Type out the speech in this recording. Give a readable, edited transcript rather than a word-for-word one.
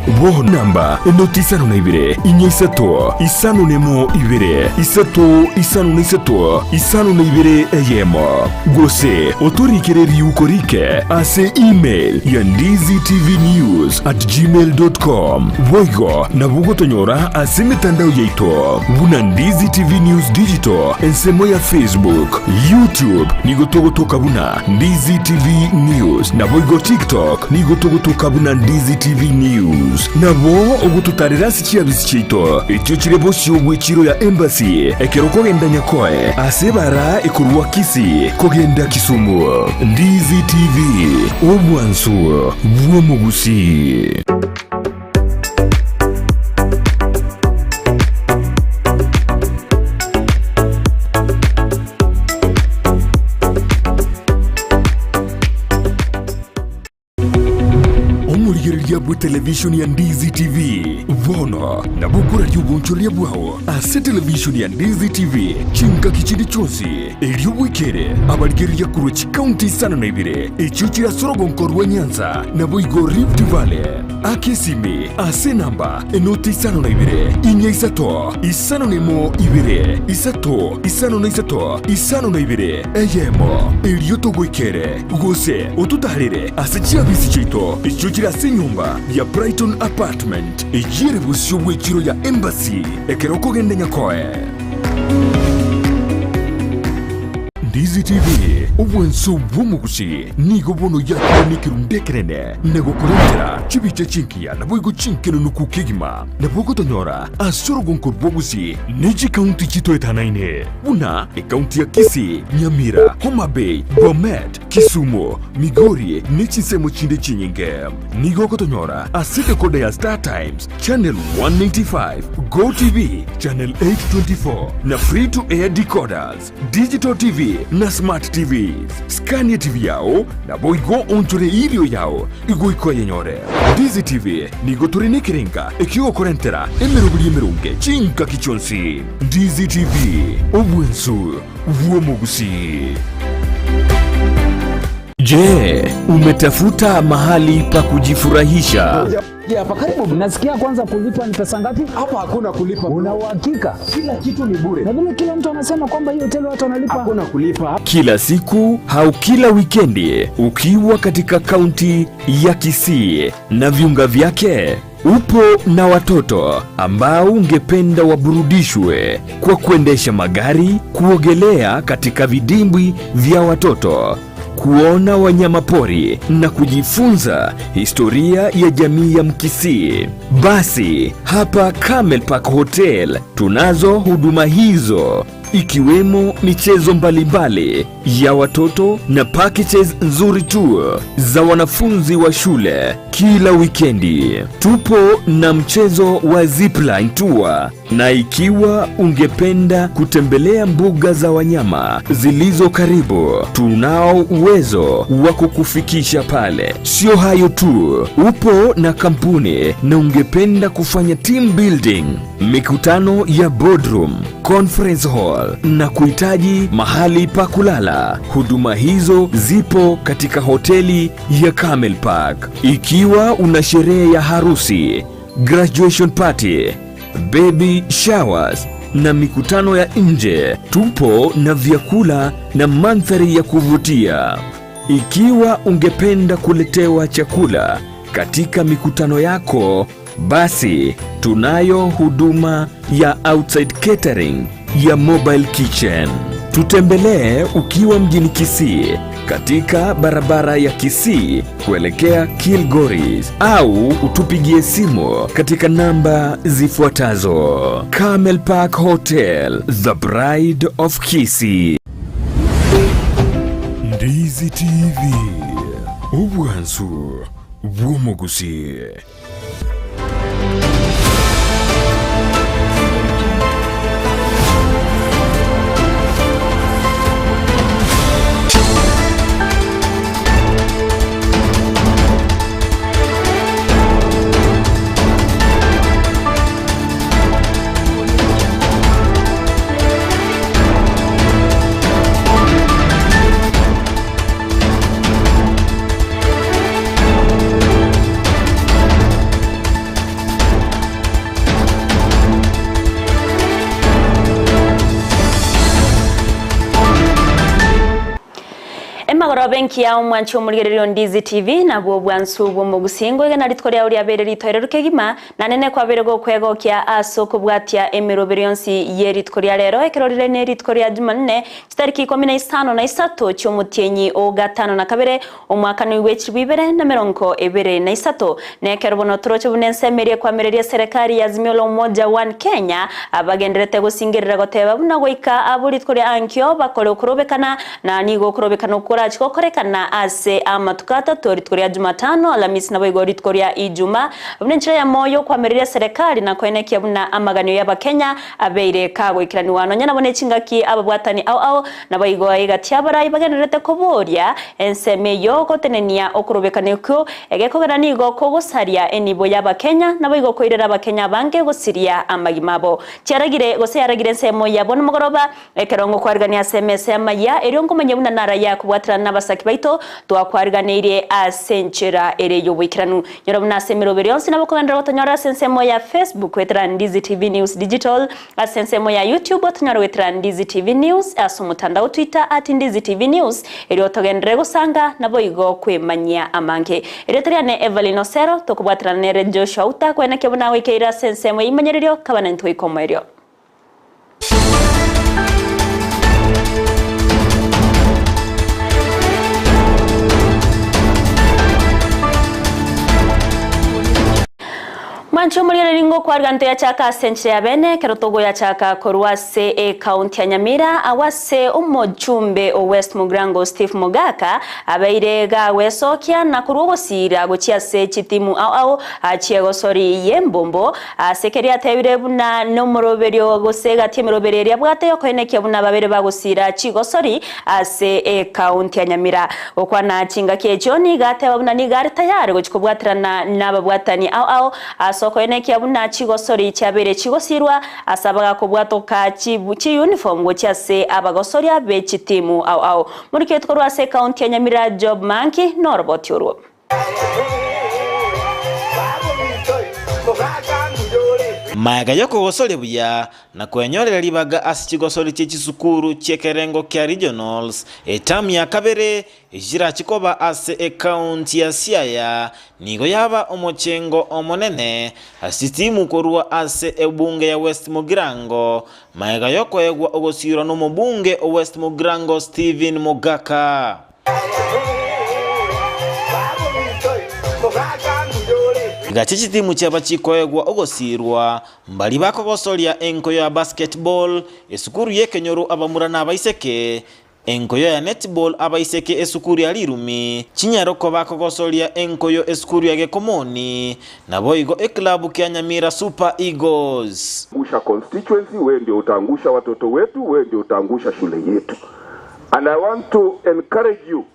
bo namba enoti isano na ibere inya isato isano nemo ibere isato isano na isato isano na ibere Eyemo Gusii oturikireri ukorike ase email ya ndizitv@gmail.com voigo na bugotonyora ase mitandao yaito buna Ndizi TV News Digital ensemo ya Facebook YouTube nigotogotoka buna Ndizi TV News na voigo TikTok nigotogotoka buna Ndizi TV News nabo ogututarira sikia bisichito ekyo kirebo cy'obwekiro ya embassy ekero kogenda nyakoe asebara ekurwa Kisii kogenda Kisumu Ndizi TV obwansu bwo Gusii. Bwa television ya Ndizi TV vono na bukura y'ubuncholia bwao ase television ya Ndizi TV chinga kichindi chonsi elio wikere abarigeri kurwe county sana na ibire ekyo kira sorogonkorwa Nyanza na boigo Rift Valley akesimi ase namba enoti isano na ibire inya isato isano nemo ibire isato isano na isato isano na ibire Eyemo elio togwikere gose otutarire ase chiabisi chito ekyo kira senyumba ya Brighton Apartment ejire busyo bwekiro ya embassy ekero kogenda nyakoe Ndizi TV obwenso bwo Gusii nigo bono yakirundekerene nego kurentera chibiche chinkiya na boigo chinkeno nukukigima na bogo tonyora asoro gonko bwo Gusii neji county chito etanaine una county ya Kisii Nyamira Homa Bay Bomet Kisumu Migori nechi semo chinde chinyinge nigo kotonyora asite kode ya Star Times channel 195 Go TV channel 824 na free to air decoders digital TV na smart TVs Scania TV yao na boigo onchore ilio yao igo yenyore Ndizi TV nigo turine kirenga ekio korentera emerunge chinka kichonsi Ndizi TV obwensu bwo Gusii. Je, umetafuta mahali pa kujifurahisha? Hapa karibu. Nasikia kwanza kulipa ni pesa ngapi? Hapa hakuna kulipa. Una uhakika? Kila kitu ni bure. Na vile kila mtu anasema kwamba hiyo hoteli watu wanalipa. Hakuna kulipa. Kila siku au kila wikendi ukiwa katika kaunti ya Kisii na viunga vyake, upo na watoto ambao ungependa waburudishwe kwa kuendesha magari, kuogelea katika vidimbwi vya watoto, kuona wanyama pori na kujifunza historia ya jamii ya Mkisii. Basi hapa Camel Park Hotel tunazo huduma hizo, ikiwemo michezo mbalimbali ya watoto na packages nzuri tu za wanafunzi wa shule. Kila wikendi tupo na mchezo wa zipline tour, na ikiwa ungependa kutembelea mbuga za wanyama zilizo karibu, tunao uwezo wa kukufikisha pale. Sio hayo tu, upo na kampuni na ungependa kufanya team building, mikutano ya boardroom, conference hall na kuhitaji mahali pa kulala, huduma hizo zipo katika hoteli ya Camel Park. Ikiwa una sherehe ya harusi, graduation party, baby showers na mikutano ya nje, tupo na vyakula na mandhari ya kuvutia. Ikiwa ungependa kuletewa chakula katika mikutano yako, basi tunayo huduma ya outside catering ya mobile kitchen. Tutembelee ukiwa mjini Kisii katika barabara ya Kisii kuelekea Kilgoris, au utupigie simu katika namba zifuatazo. Camel Park Hotel, the bride of Kisii. Ndizi TV obwansu bwo Gusii. benki ya umwancho muligererio Ndizi TV na bwo bwansu bwo mugusingo gena ritkoria uri abere ritoire rukegima na nene kwa bere go kwego kya aso kubwatia emirobero yonsi ye ritkoria rero ekerorire ne ritkoria Jumanne tariki 15 na 3 cy'umutyenyi o gatano na kabere umwaka ni wechi bibere na meronko ebere na 3 ne kerbono trocho bunensemerie kwa mereria serikali ya Azimio Umoja One Kenya abagenderete gusingirira goteba buna goika aburitkoria ankyo bakore ukurobekana na nigo kurobekana ukora korekana ase amatukata toritkoria Jumatano Alhamisi na boigo ritkoria Ijumaa bunenchira ya moyo kwa mereria serikali na koenekia buna amaganyo ya bakenya abeire kago ikirani wano nyana bone chingaki ababwatani au na boigo igatyabara ibagenderete koboria enseme yoko tenenia okurobekana ko egekogera nigo kogosaria enibo ya bakenya na boigo koirera bakenya bange gosiria amagimabo cyaragire gose yaragire ensemo ya bono mugoroba ekerongo kwarigania SMS Amayia eriongo manyebuna nara ya kubwatira n'abasaki baito twakwarganirie asenchera ereyo wikiranu yorabuna semirobero yonsi nabokogandira gotonyora sensemo ya Facebook wetra Ndizi TV News Digital asensemo ya YouTube otonyora wetra Ndizi TV News asumutandao Twitter @Ndizi TV News eriyo togendere gusanga naboigo kwemanya amange eretriane Everline Osero tokubwatira nere Joshua Auta kwena kebuna wikeira sensemo imanyererio kabana ntwikomerio. Mancho mulira ringo kwa arganto ya chaka senche ya bene kerotogo ya chaka koruase county ya Nyamira awase umojumbe o West Mugrango Steve Mogaka abaire ga wesokia na kurugo sira gochia se chitimu au achiego sori yembombo asekeria tebire buna nomoroberio gosega tiemeroberio ya bwate yokoenekia buna babere bagosira chigo sori ase county ya Nyamira okwana chinga kechoni gate babuna ni gari tayari gochikobwatirana nababwatani au koene kia buna chigo sori cyabere chigo sirwa asabaga kubwatoka chi uniform go cyase abagosori abe chitimu au muri ke tkorwa se county ya Nyamira job manki norbot yoro Mayaga yoko gosole buya na kwenyorera libaga asichigosole cy'isukuru cyekerengo kya regionals etamu ya kabere ejira chikoba ase county ya Siaya nigo yaba omochengo omonene asitimu korwa ase ebunge ya West Mugrango mayaga yoko egwa ogosiro no mubunge o West Mugrango Steven Mogaka gachichi timu cyaba chikoegwa ogosirwa mbali bako gosolia enkoyo ya basketball esukuru yekenyoru abamura nabaiseke enkoyo ya netball abaiseke esukuru ya lirumi chinyaroko bako gosolia enkoyo esukuru ya gekomoni na boigo eklabu kya Nyamira Super Eagles angusha constituency wewe ndio utaangusha watoto wetu wewe ndio utaangusha shule yetu and I want to encourage you